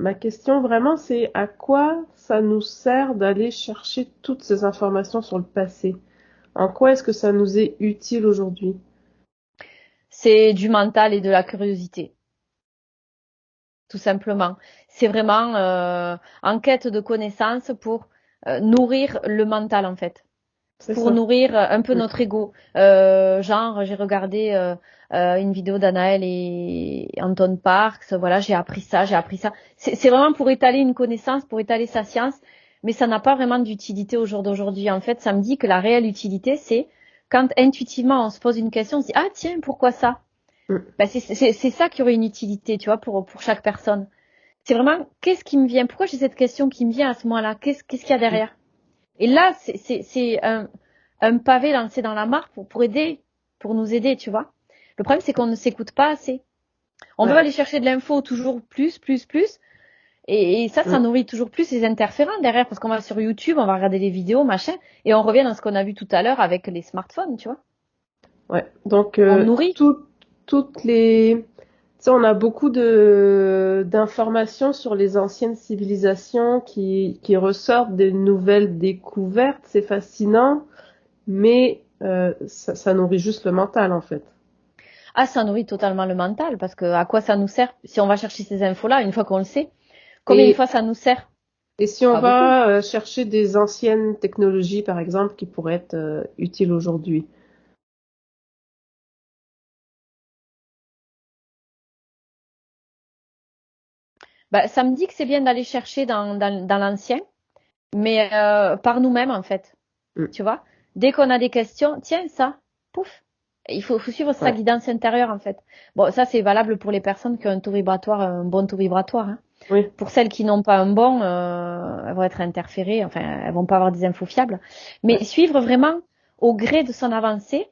Ma question vraiment, c'est à quoi ça nous sert d'aller chercher toutes ces informations sur le passé? En quoi est-ce que ça nous est utile aujourd'hui? C'est du mental et de la curiosité, tout simplement. C'est vraiment en quête de connaissances pour nourrir le mental en fait, C'est pour ça. nourrir un peu Mm. notre ego. Genre, j'ai regardé une vidéo d'Anaël et Anton Parks. Voilà, j'ai appris ça, j'ai appris ça. C'est vraiment pour étaler une connaissance, pour étaler sa science, mais ça n'a pas vraiment d'utilité au jour d'aujourd'hui. En fait, ça me dit que la réelle utilité, c'est quand intuitivement on se pose une question, on se dit ah tiens pourquoi ça? Mm. Ben, c'est ça qui aurait une utilité, tu vois, pour chaque personne. C'est vraiment qu'est-ce qui me vient, pourquoi j'ai cette question qui me vient à ce moment-là, qu'est-ce qu'il y a Mm. derrière? Et là, c'est un pavé lancé dans la mare pour aider, pour nous aider, tu vois. Le problème, c'est qu'on ne s'écoute pas assez. On veut Ouais. aller chercher de l'info toujours plus, plus, plus. Et ça Mm. nourrit toujours plus les interférents derrière, parce qu'on va sur YouTube, on va regarder des vidéos, machin, et on revient dans ce qu'on a vu tout à l'heure avec les smartphones, tu vois. Ouais. Donc, On nourrit. toutes les... Tu sais, on a beaucoup de d'informations sur les anciennes civilisations qui ressortent des nouvelles découvertes. C'est fascinant, mais ça nourrit juste le mental, en fait. Ah, ça nourrit totalement le mental, parce que à quoi ça nous sert si on va chercher ces infos-là, une fois qu'on le sait? Combien de Et, fois ça nous sert? et si on Pas beaucoup. va chercher des anciennes technologies, par exemple, qui pourraient être utiles aujourd'hui. Bah, ça me dit que c'est bien d'aller chercher dans l'ancien, mais par nous-mêmes en fait. Mm. Tu vois, dès qu'on a des questions, tiens ça, pouf, faut suivre sa Ouais. guidance intérieure en fait. Bon, ça c'est valable pour les personnes qui ont un taux vibratoire, un bon taux vibratoire. Hein. Oui. Pour celles qui n'ont pas un bon, elles vont être interférées, enfin elles vont pas avoir des infos fiables. Ouais. Mais suivre vraiment au gré de son avancée.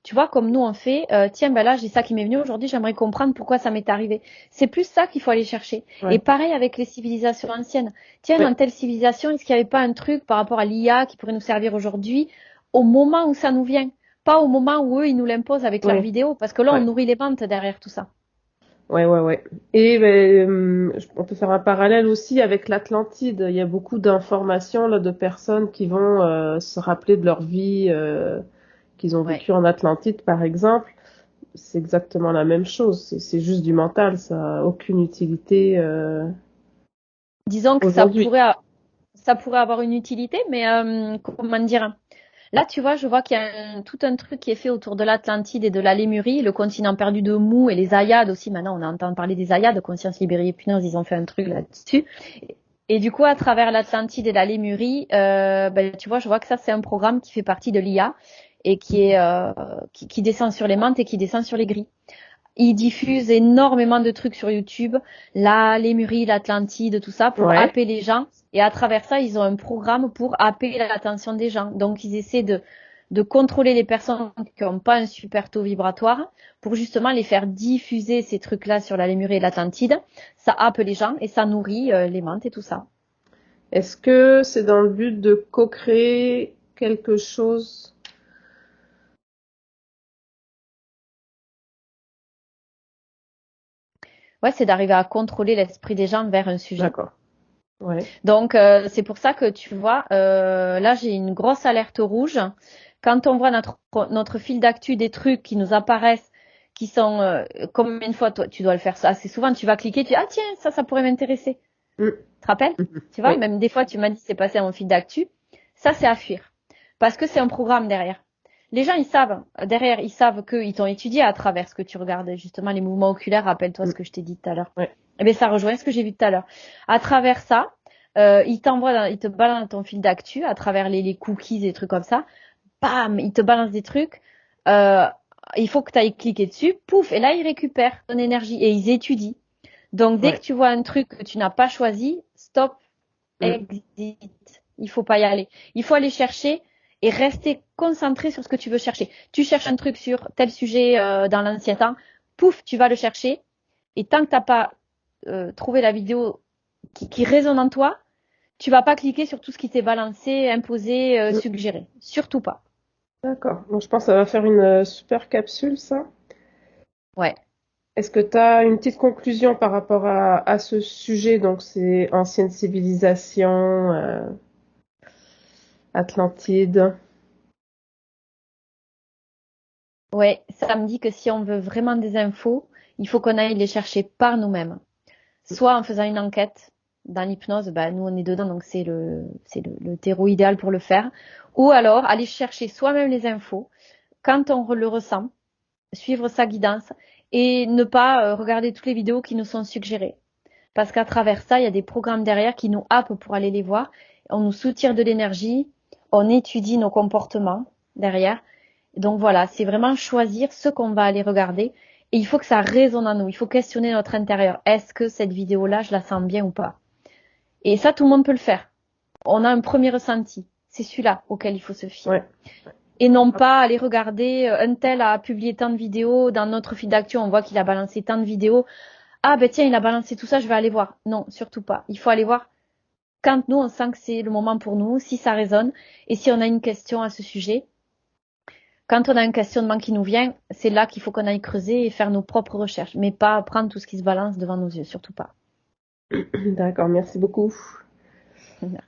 Tu vois, comme nous on fait, tiens, ben là j'ai ça qui m'est venu aujourd'hui, j'aimerais comprendre pourquoi ça m'est arrivé. C'est plus ça qu'il faut aller chercher. Et Ouais. pareil avec les civilisations anciennes. Tiens, Ouais. dans telle civilisation, est-ce qu'il n'y avait pas un truc par rapport à l'IA qui pourrait nous servir aujourd'hui au moment où ça nous vient? Pas au moment où eux, ils nous l'imposent avec leurs Ouais. vidéos, parce que là, on Ouais. nourrit les ventes derrière tout ça. Ouais, ouais, ouais. Et ben, on peut faire un parallèle aussi avec l'Atlantide. Il y a beaucoup d'informations là de personnes qui vont se rappeler de leur vie qu'ils ont Ouais. vécu en Atlantide, par exemple. C'est exactement la même chose. C'est juste du mental. Ça a aucune utilité Disons que aujourd'hui. ça pourrait avoir une utilité, mais comment dire? Là, tu vois, je vois qu'il y a tout un truc qui est fait autour de l'Atlantide et de la Lémurie, le continent perdu de Mou et les Ayades aussi. Maintenant, on entend parler des Ayades, Conscience Libérée Hypnose, ils ont fait un truc là-dessus. Et du coup, à travers l'Atlantide et la Lémurie, ben, tu vois, je vois que ça, c'est un programme qui fait partie de l'IA et qui descend sur les mantes et qui descend sur les grilles. Ils diffusent énormément de trucs sur YouTube, la Lémurie, l'Atlantide, tout ça, pour Ouais. happer les gens. Et à travers ça, ils ont un programme pour happer l'attention des gens. Donc, ils essaient de contrôler les personnes qui n'ont pas un super taux vibratoire pour justement les faire diffuser ces trucs-là sur la Lémurie et l'Atlantide. Ça happe les gens et ça nourrit les mantes et tout ça. Est-ce que c'est dans le but de co-créer quelque chose? Ouais, c'est d'arriver à contrôler l'esprit des gens vers un sujet. D'accord. Ouais. Donc, c'est pour ça que tu vois, là, j'ai une grosse alerte rouge. Quand on voit notre fil d'actu des trucs qui nous apparaissent, qui sont, comme une fois, toi, tu dois le faire assez souvent, tu vas cliquer, tu dis, ah tiens, ça pourrait m'intéresser. Mm. Tu te rappelles? Mhm. Tu vois, Oui. même des fois, tu m'as dit, c'est passé à mon fil d'actu. Ça, c'est à fuir. Parce que c'est un programme derrière. Les gens, ils savent, derrière, ils savent qu'ils t'ont étudié à travers ce que tu regardes, justement, les mouvements oculaires, rappelle-toi ce Mm. que je t'ai dit tout à l'heure. Ouais. Eh bien, ça rejoint ce que j'ai vu tout à l'heure. À travers ça, ils te balancent dans ton fil d'actu, à travers les cookies et des trucs comme ça. Bam, ils te balancent des trucs. Euh, il faut que tu ailles cliquer dessus. Pouf, et là, ils récupèrent ton énergie et ils étudient. Donc, dès que Ouais. tu vois un truc que tu n'as pas choisi, stop, Mm. exit. Il faut pas y aller. Il faut aller chercher et rester concentré sur ce que tu veux chercher. Tu cherches un truc sur tel sujet dans l'ancien temps, pouf, tu vas le chercher. Et tant que t'as pas trouvé la vidéo qui résonne en toi, tu vas pas cliquer sur tout ce qui t'est balancé, imposé, Mm. suggéré. Surtout pas. D'accord. Donc, je pense que ça va faire une super capsule, ça. Ouais. Est-ce que tu as une petite conclusion par rapport à ce sujet, donc ces anciennes civilisations, Atlantide? Ouais, ça me dit que si on veut vraiment des infos, il faut qu'on aille les chercher par nous-mêmes. Soit en faisant une enquête dans l'hypnose, bah, nous on est dedans, donc c'est le terreau idéal pour le faire. Ou alors aller chercher soi-même les infos quand on le ressent, suivre sa guidance et ne pas regarder toutes les vidéos qui nous sont suggérées. Parce qu'à travers ça, il y a des programmes derrière qui nous happent pour aller les voir. On nous soutire de l'énergie, on étudie nos comportements derrière. Donc voilà, c'est vraiment choisir ce qu'on va aller regarder. Et il faut que ça résonne en nous. Il faut questionner notre intérieur. Est-ce que cette vidéo-là, je la sens bien ou pas? Et ça, tout le monde peut le faire. On a un premier ressenti. C'est celui-là auquel il faut se fier. Ouais. Et non pas aller regarder, un tel a publié tant de vidéos, dans notre fil d'actu, on voit qu'il a balancé tant de vidéos. Ah ben tiens, il a balancé tout ça, je vais aller voir. Non, surtout pas. Il faut aller voir quand nous, on sent que c'est le moment pour nous, si ça résonne, et si on a une question à ce sujet. Quand on a un questionnement qui nous vient, c'est là qu'il faut qu'on aille creuser et faire nos propres recherches, mais pas prendre tout ce qui se balance devant nos yeux, surtout pas. D'accord, merci beaucoup.